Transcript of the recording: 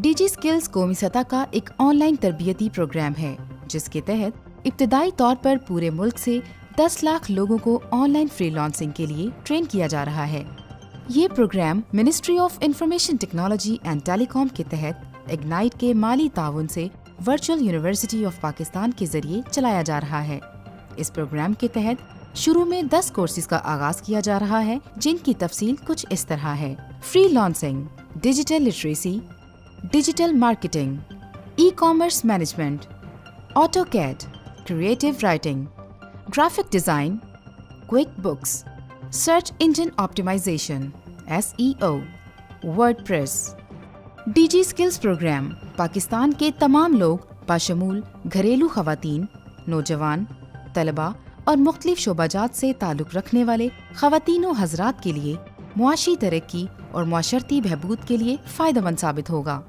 D G skills قومی سطح کا ایک آن لائن تربیتی پروگرام ہے جس کے تحت ابتدائی طور پر پورے ملک سے 10 لاکھ لوگوں کو آن لائن فری لانسنگ کے لیے ٹرین کیا جا رہا ہے۔ یہ programme ministry of information technology and telecom کے تحت اگنائٹ کے مالی تعاون سے ورچوئل یونیورسٹی آف پاکستان کے ذریعے چلایا جا رہا ہے۔ اس پروگرام کے تحت شروع میں 10 کورسز کا آغاز کیا جا رہا ہے جن کی تفصیل کچھ اس طرح ہے: freelancing, digital literacy, digital marketing, e commerce management, AutoCAD, creative writing, graphic design, QuickBooks, search engine optimisation (SEO), WordPress. DigiSkills programme Pakistan کے تمام لوگ بشمول گھریلو خواتین، نوجوان، طلباء اور مختلف شعبہ جات سے تعلق رکھنے والے خواتین و حضرات کے لیے معاشی ترقی اور معاشرتی بہبود کے لیے فائدہ مند ثابت ہوگا۔